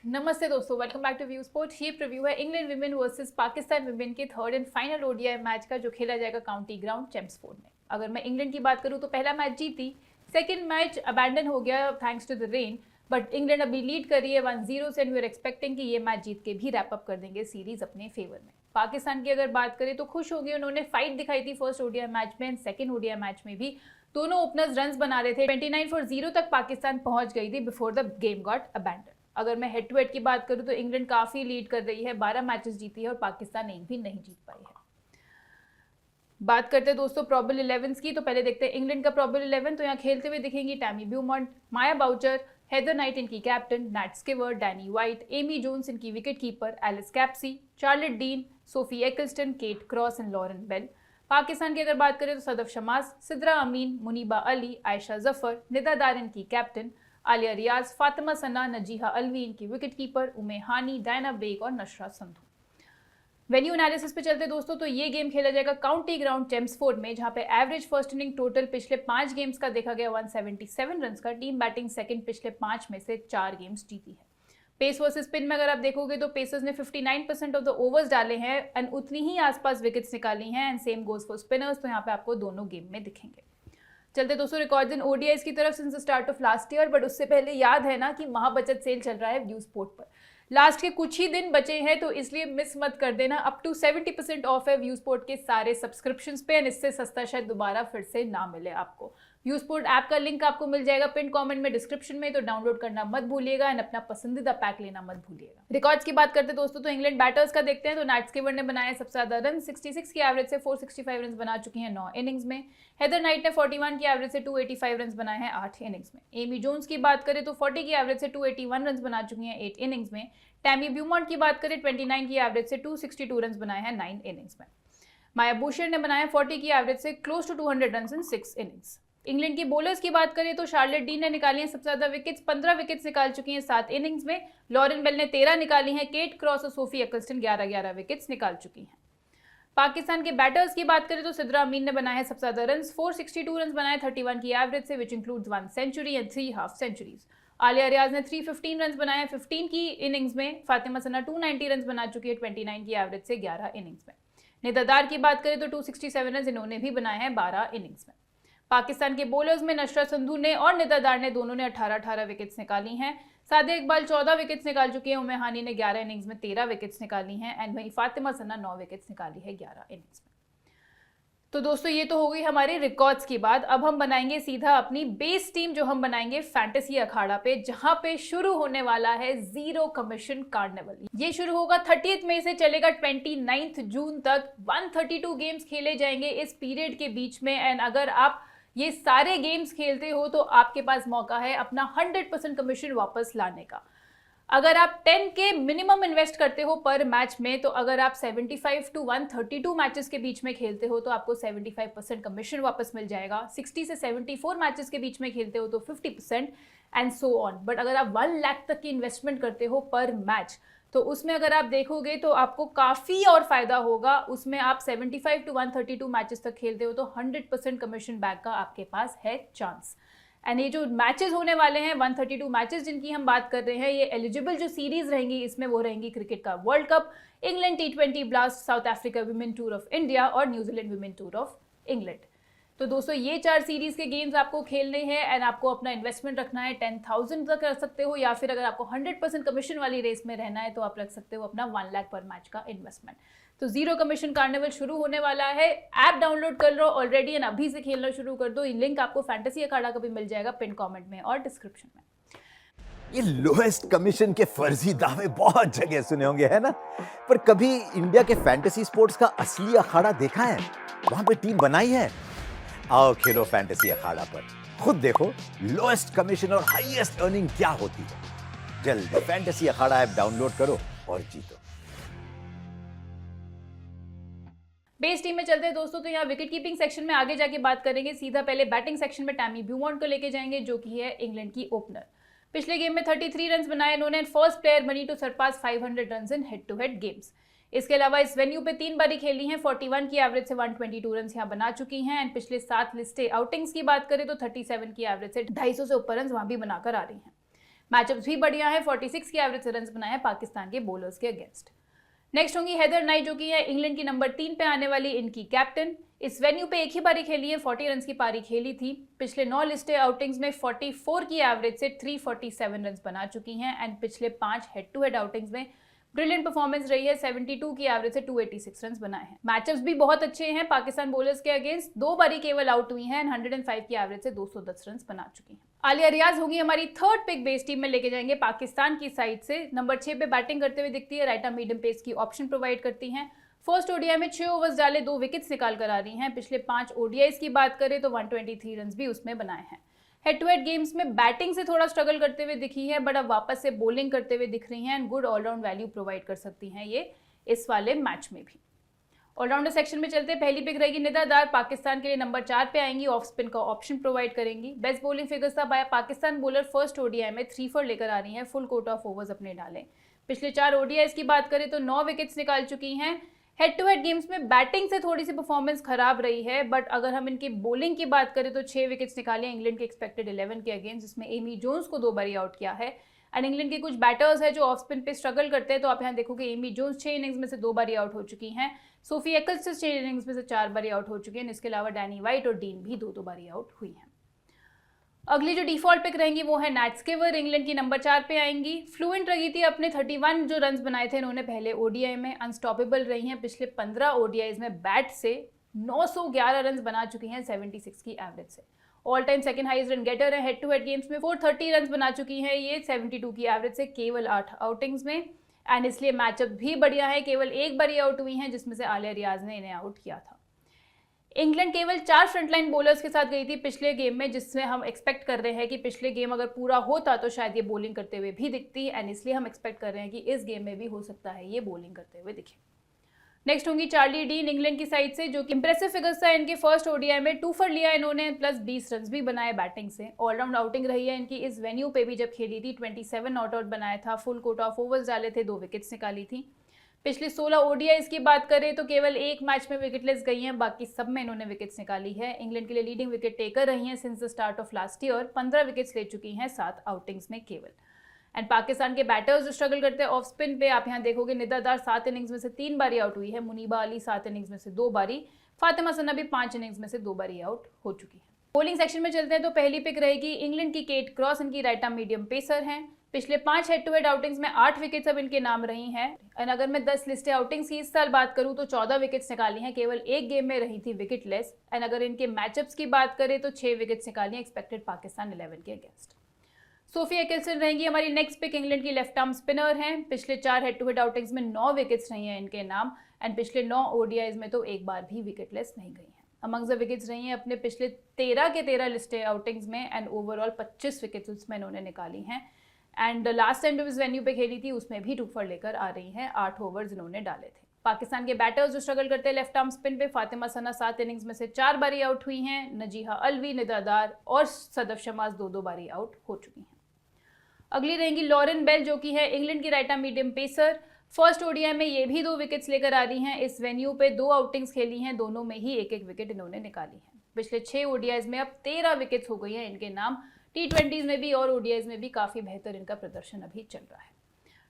नमस्ते दोस्तों, welcome back to view sport. ये प्रीव्यू है England women versus Pakistan women के third and final ODI match का, जो खेला जाएगा काउंटी ग्राउंड चेम्सफोर्ड में। अगर मैं इंग्लैंड की बात करूं तो पहला मैच जीती, सेकंड मैच अबैंडन हो गया thanks to the rain, but England अभी लीड कर रही है 1-0 से, एंड वी आर एक्सपेक्टिंग कि ये मैच जीत के भी रैप अप कर देंगे सीरीज अपने फेवर में। पाकिस्तान की अगर बात करें तो खुश हो गए, उन्होंने फाइट दिखाई थी फर्स्ट ओडीआई मैच में एंड सेकंड ओडीआई मैच में भी। दोनों ओपनर्स रन्स बना रहे थे, 29 for 0 तक पाकिस्तान पहुंच गई थी before the game got abandon. अगर मैं हेड टू हेड की बात करूं तो इंग्लैंड काफी लीड कर रही है, 12 मैचेस जीती है और पाकिस्तान एक भी नहीं जीत पाई है। बात करते हैं दोस्तों प्रॉबल 11 की, तो पहले देखते हैं इंग्लैंड का प्रॉबल 11। तो यहाँ खेलते हुए दिखेंगी Tammy Beaumont, Maya Bouchier, Heather Knight इनकी captain, Nat Sciver, Danni Wyatt, Amy Jones इनकी wicket keeper, Alice Capsey, Charlotte Dean, Sophie Ecclestone, Kate Cross and Lauren Bell. Pakistan की अगर बात करें तो सदफ शमास, सिद्रा अमीन, मुनीबा अली, आयशा जफर, निदा दारिन की कैप्टन, आलिया रियाज, फातिमा सना, नजीहा अलवी इनकी विकेट कीपर, उमे हानी, डायना बेग और नशरा संधू। वेन्यू एनालिसिस पे चलते दोस्तों, तो ये गेम खेला जाएगा काउंटी ग्राउंड चेम्सफोर्ड में, जहां पे एवरेज फर्स्ट इनिंग टोटल पिछले 5 गेम्स का देखा गया 177 रन का। टीम बैटिंग सेकंड पिछले 5 में से 4 गेम्स जीती है। पेस वर्सेस स्पिन में अगर आप देखोगे तो पेसर्स ने 59% ऑफ द ओवर्स डाले हैं एंड उतनी ही आसपास विकेट्स निकाली हैं, and same goes for spinners. तो यहाँ पे आपको दोनों गेम में दिखेंगे। चलते दोस्तों रिकॉर्ड्स इन ओडीआईज की तरफ since the start of last year, but उससे पहले याद है ना कि महाबचत सेल चल रहा है व्यू स्पोर्ट पर। लास्ट के कुछ ही दिन बचे हैं, तो इसलिए मिस मत कर देना। अप टू 70% ऑफ है व्यू स्पोर्ट के सारे सब्सक्रिप्शंस पे, एंड इससे सस्ता शायद दोबारा फिर से ना मिले आपको। व्यू स्पोर्ट ऐप का लिंक आपको मिल जाएगा पिन कमेंट में, डिस्क्रिप्शन में, तो डाउनलोड करना मत भूलिएगा एंड अपना पसंदीदा पैक लेना मत भूलिएगा। रिकॉर्ड्स की बात करते दोस्तों, तो इंग्लैंड बैटर्स का देखते हैं। तो नैट स्किवर ने बनाया सबसे ज्यादा रन, 66 की एवरेज से 465 रन बना चुकी हैं 9 इनिंग्स में। हेदर नाइट ने 41 की एवरेज से 285 रन बनाए हैं 8 इनिंग्स में। एमी जोन्स की बात करें तो 40 की एवरेज से 281 रन बना चुकी हैं 8 इनिंग्स में। टैमी ब्यूमॉन्ट की बात करें 29 की एवरेज से 262 रन बनाए हैं 9 इनिंग्स में। माया बुशर ने बनाया 40 की एवरेज से close to 200 run in 6 innings. England की बॉलर्स की बात करें तो शार्लेट डीन ने निकाली हैं सबसे ज्यादा विकेट्स, 15 विकेट्स निकाल चुकी हैं 7 इनिंग्स में। लॉरेन बेल ने 13 निकाली हैं। केट क्रॉस और सोफी एक्लस्टन 11-11 विकेट्स निकाल चुकी हैं। पाकिस्तान के बैटर्स की बात करें तो सिद्रा अमीन ने बनाया है सबसे ज्यादा रन, 462 रन बनाए 31 की एवरेज से, which includes 1 century and 3 half centuries. Aliya Riaz ने 315 रन बनाए 15 की इनिंग्स में। फातिमा सना 290 रन बना चुकी है 29 की एवरेज से 11 इनिंग्स में। निदादार की बात करें तो 267 रन इन्होंने भी बनाए हैं 12 इनिंग्स में। पाकिस्तान के बॉलर्स में नशरा संधू ने और निदादार ने दोनों ने 18-18 विकेट्स निकाली हैं। सादिया इकबाल 14 विकेट्स निकाल चुकी है। उमे हानी ने 11 इनिंग्स में 13 विकेट्स निकाली हैं, एंड वहीं फातिमा सना 9 विकेट्स निकाली है 11 इनिंग्स में। तो दोस्तों ये तो हो गई हमारी रिकॉर्ड्स की बात। अब हम बनाएंगे सीधा अपनी बेस टीम, जो हम बनाएंगे फैंटेसी अखाड़ा पे, जहां पे शुरू होने वाला है जीरो कमीशन कार्निवल। ये शुरू होगा 30 मई से, चलेगा 29 जून तक। 132 गेम्स खेले जाएंगे इस पीरियड के बीच में, एंड अगर आप ये सारे गेम्स खेलते हो तो आपके पास मौका है अपना 100% कमीशन वापस लाने का। अगर आप 10 के मिनिमम इन्वेस्ट करते हो पर मैच में, तो अगर आप 75 to 132 मैचेस के बीच में खेलते हो तो आपको 75% कमीशन वापस मिल जाएगा। 60 से 74 मैचेस के बीच में खेलते हो तो 50% एंड सो ऑन। बट अगर आप 1 लाख तक की इन्वेस्टमेंट करते हो पर मैच, तो उसमें अगर आप देखोगे तो आपको काफ़ी और फायदा होगा। उसमें आप 75 to 132 मैचेस तक खेलते हो तो 100% कमीशन बैक का आपके पास है चांस। एंड ये जो मैचेस होने वाले हैं 132 मैचेस जिनकी हम बात कर रहे हैं, ये एलिजिबल जो सीरीज रहेंगी इसमें वो रहेंगी क्रिकेट का world cup, England T20 blast, South Africa women tour of India और New Zealand women tour of England. तो दोस्तों ये 4 सीरीज के गेम्स आपको खेलने हैं, एंड आपको अपना इन्वेस्टमेंट रखना है 10,000 तक रख सकते हो, या फिर अगर आपको 100% कमीशन वाली रेस में रहना है तो आप रख सकते हो अपना 1 लाख पर मैच का इन्वेस्टमेंट। तो जीरो कमीशन कार्निवल शुरू होने वाला है। ऐप डाउनलोड कर लो ऑलरेडी एंड अभी से खेलना शुरू कर दो। लिंक आपको फैंटेसी अखाड़ा का भी मिल जाएगा पिन कमेंट में और डिस्क्रिप्शन में। ये लोएस्ट कमीशन के फर्जी दावे बहुत जगह सुने होंगे, है ना? पर कभी इंडिया के फैंटेसी स्पोर्ट्स का असली अखाड़ा देखा है? वहां पे टीम बनाई है? आओ खेलो फैंटेसी अखाड़ा पर, खुद देखो लोएस्ट कमीशन और हाईएस्ट अर्निंग क्या होती है। जल्दी फैंटेसी अखाड़ा ऐप डाउनलोड करो और जीतो। बेस टीम में चलते हैं दोस्तों, तो यहाँ विकेट कीपिंग सेक्शन में आगे जाके बात करेंगे। सीधा पहले बैटिंग सेक्शन में टैमी ब्यूमॉन्ट को लेके जाएंगे, जो कि है इंग्लैंड की ओपनर। पिछले गेम में 33 रन बनाए इन्होंने, फर्स्ट प्लेयर बनी to surpass 500 run in head to head games. इसके अलावा इस वेन्यू पे 3 बारी खेली हैं, 41 की एवरेज से 122 रन यहाँ बना चुकी हैं। एंड पिछले 7 लिस्टेड आउटिंग्स की बात करें तो 37 की एवरेज से 250 से ऊपर रन वहां भी बनाकर आ रही हैं। मैचअप्स भी बढ़िया है, 46 की एवरेज से रन बनाए हैं पाकिस्तान के बॉलर्स के अगेंस्ट। नेक्स्ट होंगी हेदर नाइट, जो कि है इंग्लैंड की नंबर 3 पे आने वाली इनकी कैप्टन। इस वेन्यू पे एक ही पारी खेली है, 40 रन की पारी खेली थी। पिछले 9 लिस्टेड आउटिंग्स में 44 की एवरेज से 347 रन बना चुकी हैं एंड पिछले 5 हेड टू हेड आउटिंग्स में ब्रिलियंट परफॉर्मेंस रही है, 72 की एवरेज से 286 रन बनाए हैं। मैचअप्स भी बहुत अच्छे हैं पाकिस्तान बॉलर्स के अगेंस्ट, 2 बारी केवल आउट हुई हैं एंड 105 की एवरेज से 210 रन बना चुकी हैं। आलिया रियाज होगी हमारी थर्ड पिक, बेस टीम में लेके जाएंगे पाकिस्तान की साइड से। नंबर 6 पे बैटिंग करते हुए दिखती है, राइट आर्म मीडियम पेस की ऑप्शन प्रोवाइड करती हैं। फर्स्ट ओडीआई में 6 ओवर्स डाले 2 विकेट्स निकाल कर आ रही हैं। पिछले 5 ओडीआईज की बात करें तो 123 रन भी उसमें बनाए हैं। हेड टू हेड गेम्स में बैटिंग से थोड़ा स्ट्रगल करते हुए दिखी है, बट अब वापस से बॉलिंग करते हुए दिख रही हैं and good all-round value provide कर सकती हैं ये इस वाले मैच में भी। ऑलराउंडर सेक्शन में चलते पहली पिक रहेगी निदादार, पाकिस्तान के लिए नंबर 4 पे आएंगी, ऑफ स्पिन का ऑप्शन प्रोवाइड करेंगी। बेस्ट बॉलिंग फिगर्स था पाकिस्तान बॉलर फर्स्ट ओडीआई में 3 for लेकर आ रही हैं, फुल कोट ऑफ ओवर्स अपने डाले। पिछले 4 ओडीआईज की बात करें तो 9 विकेट्स निकाल चुकी हैं। हेड टू हेड गेम्स में बैटिंग से थोड़ी सी परफॉर्मेंस खराब रही है, बट अगर हम इनकी बॉलिंग की बात करें तो 6 विकेट्स निकाले हैं इंग्लैंड के एक्सपेक्टेड 11 के अगेंस्ट, जिसमें एमी जोन्स को 2 बारी आउट किया है। एंड इंग्लैंड के कुछ बैटर्स हैं जो ऑफ स्पिन पे स्ट्रगल करते हैं, तो आप यहाँ देखोगे एमी जोन्स 6 इनिंग्स में से 2 बारी आउट हो चुकी हैं, सोफी एकिल्सन 6 इनिंग्स में से 4 बारी आउट हो चुकी हैं। इसके अलावा डैनी वाइट और डीन भी 2 बारी आउट हुई हैं। अगली जो डिफॉल्ट पिक रहेंगी वो है नैट स्किवर, इंग्लैंड की नंबर 4 पे आएंगी। फ्लुएंट रही थी, अपने 31 जो रन बनाए थे इन्होंने पहले ओडीआई में, अनस्टॉपेबल रही हैं। पिछले 15 ओडीआईज में बैट से 911 रन बना चुकी हैं 76 की एवरेज से। All time second highest run getter है। हेड टू हेड गेम्स में 430 रन बना चुकी हैं ये 72 की एवरेज से केवल 8 आउटिंग्स में, एंड इसलिए मैचअप भी बढ़िया है। केवल 1 बारी आउट हुई हैं, जिसमें से आलिया रियाज ने इन्हें आउट किया था। इंग्लैंड केवल 4 फ्रंटलाइन बॉलर्स के साथ गई थी पिछले गेम में, जिसमें हम एक्सपेक्ट कर रहे हैं कि पिछले गेम अगर पूरा होता तो शायद ये बॉलिंग करते हुए भी दिखती, एंड इसलिए हम एक्सपेक्ट कर रहे हैं कि इस गेम में भी हो सकता है ये बॉलिंग करते हुए दिखे। नेक्स्ट होंगी चार्ली डीन, इंग्लैंड की साइड से, जो कि इंप्रेसिव फिगर्स था इनके फर्स्ट ओडीआई में। 2 for लिया इन्होंने, प्लस 20 रन भी बनाए बैटिंग से। ऑलराउंड आउटिंग रही है इनकी इस वेन्यू पे भी, जब खेली थी 27 नॉट आउट बनाया था, फुल कोट ऑफ ओवर्स डाले थे, 2 विकेट्स निकाली थी। पिछले 16 ओडीआईज की बात करें तो केवल 1 मैच में विकेटलेस गई हैं, बाकी सब में इन्होंने विकेट्स निकाली है। इंग्लैंड के लिए लीडिंग विकेट टेकर रही हैं since the start of last year, 15 wickets ले चुकी हैं 7 आउटिंग्स में केवल। एंड पाकिस्तान के बैटर्स जो स्ट्रगल करते हैं ऑफ स्पिन पे, आप यहाँ देखोगे निदादार 7 इनिंग्स में से 3 बारी आउट हुई है, मुनीबा अली 7 इनिंग्स में से 2 बारी, फातिमा सना भी 5 इनिंग्स में से 2 बारी आउट हो चुकी है। बॉलिंग सेक्शन में चलते हैं तो पहली पिक रहेगी इंग्लैंड की केट क्रॉस, इनकी राइट आर्म मीडियम पेसर हैं। पिछले 5 हेड टू हेड आउटिंग्स में 8 विकेट्स अब इनके नाम रही हैं, एंड अगर मैं 10 लिस्टेड आउटिंग्स की इस साल बात करूं तो 14 विकेट्स निकाली हैं, केवल 1 गेम में रही थी विकेटलेस। एंड अगर इनके मैचअप्स की बात करें तो 6 विकेट्स निकाली हैं एक्सपेक्टेड पाकिस्तान 11 के अगेंस्ट। सोफी एकिल्सन रहेंगी हमारी नेक्स्ट पिक, इंग्लैंड की लेफ्ट आर्म स्पिनर हैं। पिछले 4 हेड टू हेड आउटिंग्स में 9 विकेट्स रही हैं इनके नाम, एंड पिछले 9 ओडीआईज में तो एक बार भी विकेटलेस नहीं गई हैं। अमंग्स द विकेट्स रही हैं अपने पिछले 13 के 13 लिस्टेड आउटिंग्स में, एंड ओवरऑल 25 विकेट्स उसमें इन्होंने निकाली हैं। एंड लास्ट टाइम जब इस वेन्यू पे खेली थी उसमें भी 2 for लेकर आ रही हैं, 8 ओवर्स इन्होंने डाले थे। पाकिस्तान के बैटर्स जो स्ट्रगल करते हैं लेफ्ट आर्म स्पिन पे, फातिमा सना 7 इनिंग्स में से 4 बारी आउट हुई हैं, नजीहा अलवी, निदादार और सदफ शमास 2 बारी आउट हो चुकी हैं। अगली रहेंगी लॉरेन बेल, जो कि है इंग्लैंड की right arm medium pacer. First ODI में ये भी 2 विकेट्स लेकर आ रही हैं। इस वेन्यू पे 2 आउटिंग्स खेली हैं, दोनों में ही 1-1 विकेट इन्होंने निकाली है। पिछले 6 ओडीआईज में अब 13 विकेट्स हो गई हैं इनके नाम। T20s में भी और ओडीआईज में भी काफ़ी बेहतर इनका प्रदर्शन अभी चल रहा है।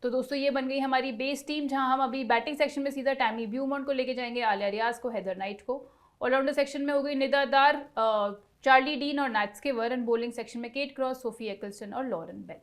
तो दोस्तों ये बन गई हमारी बेस टीम, जहां हम अभी बैटिंग सेक्शन में सीधा टैमी ब्यूमॉन्ट को लेके जाएंगे, आलिया रियाज को, हेदर नाइट को। ऑलराउंडर सेक्शन में हो गई निदादार, चार्ली डीन और नैट स्किवर, एंड बॉलिंग सेक्शन में केट क्रॉस, सोफी एकिल्सन और लॉरेन बेल।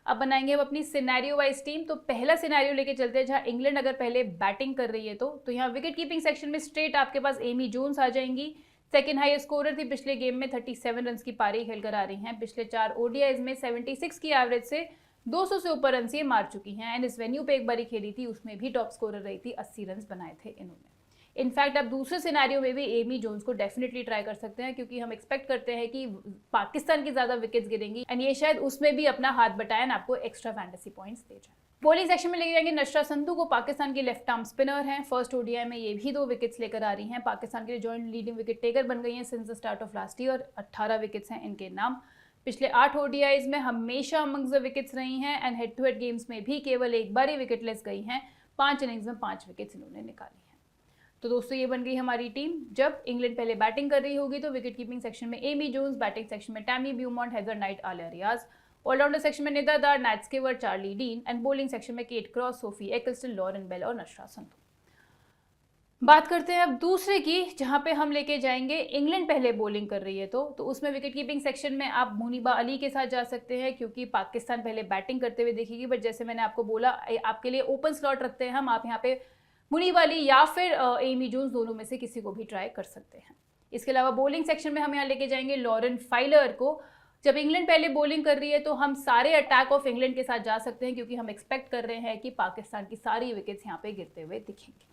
अब बनाएंगे हम अपनी सिनेरियो वाइज टीम। तो पहला सिनेरियो लेके चलते हैं जहां इंग्लैंड अगर पहले बैटिंग कर रही है तो यहाँ विकेट कीपिंग सेक्शन में स्ट्रेट आपके पास एमी जोन्स आ जाएंगी। सेकंड हाईएस्ट स्कोरर थी पिछले गेम में, 37 रन की पारी खेलकर आ रही हैं। पिछले 4 ओडीआईज में 76 की एवरेज से 200 से ऊपर रन ये मार चुकी हैं, एंड इस वेन्यू पे एक बारी खेली थी, उसमें भी टॉप स्कोरर रही थी, 80 रन बनाए थे इन्होंने। इनफैक्ट आप दूसरे सिनेरियो में भी एमी जोन्स को डेफिनेटली ट्राई कर सकते हैं, क्योंकि हम एक्सपेक्ट करते हैं कि पाकिस्तान की ज्यादा विकेट्स गिरेंगी, एंड ये शायद उसमें भी अपना हाथ बटाएं, आपको एक्स्ट्रा फैंटेसी पॉइंट्स दे जाए। बॉलिंग सेक्शन में लेके जाएंगे नशरा संधू को, पाकिस्तान की लेफ्ट आर्म स्पिनर हैं। फर्स्ट ओडीआई में ये भी 2 विकेट्स लेकर आ रही हैं, पाकिस्तान के लिए जॉइंट लीडिंग विकेट टेकर बन गई हैं since the start of last year. 18 wickets हैं इनके नाम। पिछले 8 ओडीआईज में हमेशा अमंग्स द विकेट्स रही हैं, and head to head games में भी केवल एक बार ही विकेटलेस गई हैं। 5 इनिंग्स में 5 विकेट्स इन्होंने निकाली हैं। तो दोस्तों ये बन गई हमारी टीम। जब इंग्लैंड पहले बैटिंग कर रही होगी तो विकेट कीपिंग सेक्शन में एमी जोन्स, बैटिंग सेक्शन में Tammy Beaumont, Heather Knight, Aliya Riaz. Allrounder section में Nida Dar, Nat Sciver, Charlie Dean and bowling section में Kate Cross, Sophie Ecclestone, Lauren Bell और नशरा संधू। बात करते हैं अब दूसरे की, जहां पे हम लेके जाएंगे इंग्लैंड पहले बॉलिंग कर रही है तो उसमें विकेट कीपिंग सेक्शन में आप मुनीबा अली के साथ जा सकते हैं क्योंकि पाकिस्तान पहले बैटिंग करते हुए देखेगी, बट जैसे मैंने आपको बोला आपके लिए ओपन स्लॉट रखते हैं हम, आप यहाँ पे मुनीबा अली या फिर एमी जोन्स दोनों में से किसी को भी ट्राई कर सकते हैं। इसके अलावा बॉलिंग सेक्शन में हम यहाँ लेके जाएंगे लॉरेन फाइलर को। जब इंग्लैंड पहले बॉलिंग कर रही है तो हम सारे अटैक ऑफ इंग्लैंड के साथ जा सकते हैं क्योंकि हम एक्सपेक्ट कर रहे हैं कि पाकिस्तान की सारी विकेट्स यहाँ पे गिरते हुए दिखेंगे।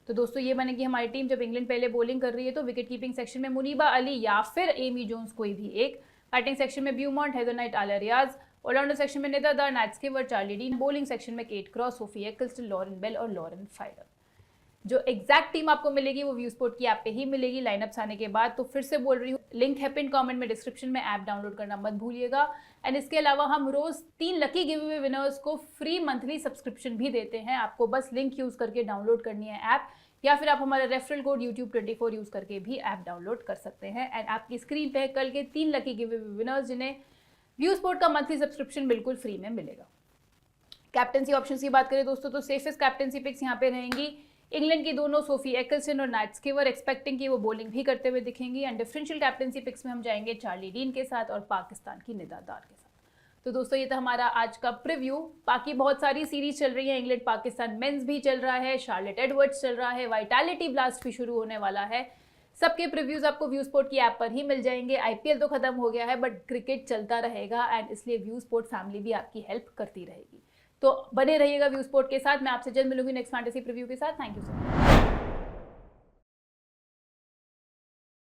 तो दोस्तों ये बनेगी हमारी टीम जब इंग्लैंड पहले बॉलिंग कर रही है तो विकेट कीपिंग सेक्शन में मुनीबा अली या फिर एमी जोन्स कोई भी एक, बैटिंग सेक्शन में Beaumont, Heather Knight, Aliya Riaz, allrounder section में Nida Dar, Nat Sciver, Charlie Dean, bowling section में Kate Cross, Sophie Ecclestone, Lauren Bell और लॉरेन फाइलर। जो एग्जैक्ट टीम आपको मिलेगी वो व्यू स्पोर्ट की ऐप पे ही मिलेगी लाइनअप्स आने के बाद। तो फिर से बोल रही हूँ, लिंक है पिन कमेंट में, डिस्क्रिप्शन में, ऐप डाउनलोड करना मत भूलिएगा। एंड इसके अलावा हम रोज 3 लकी गिव अवे विनर्स को फ्री मंथली सब्सक्रिप्शन भी देते हैं। आपको बस लिंक यूज करके डाउनलोड करनी है ऐप, या फिर आप हमारा रेफरल कोड YouTube24 यूज करके भी ऐप डाउनलोड कर सकते हैं। एंड आपकी स्क्रीन पे कल के 3 लकी गिव अवे विनर्स जिन्हें व्यू स्पोर्ट का मंथली सब्सक्रिप्शन बिल्कुल फ्री में मिलेगा। कैप्टनसी ऑप्शंस की बात करें दोस्तों तो सेफेस्ट कैप्टनसी पिक्स यहाँ पे रहेंगी इंग्लैंड की दोनों, सोफी एकिल्सन और नैट स्कीवर, एक्सपेक्टिंग कि वो बॉलिंग भी करते हुए दिखेंगी। एंड डिफरेंशियल कैप्टनसी पिक्स में हम जाएंगे चार्ली डीन के साथ और पाकिस्तान की निदा दार के साथ। तो दोस्तों ये था हमारा आज का प्रीव्यू। बाकी बहुत सारी सीरीज चल रही है, इंग्लैंड पाकिस्तान मेंस भी चल रहा है, शार्लेट एडवर्ड्स चल रहा है, वाइटैलिटी ब्लास्ट भी शुरू होने वाला है। सबके प्रीव्यूज आपको व्यू स्पोर्ट की ऐप पर ही मिल जाएंगे। IPL तो खत्म हो गया है बट क्रिकेट चलता रहेगा एंड इसलिए व्यू स्पोर्ट फैमिली भी आपकी हेल्प करती रहेगी। तो बने रहिएगा व्यू स्पोर्ट के साथ। मैं आपसे जल्द मिलूंगी नेक्स्ट फैंटेसी प्रीव्यू के साथ। Thank you so much.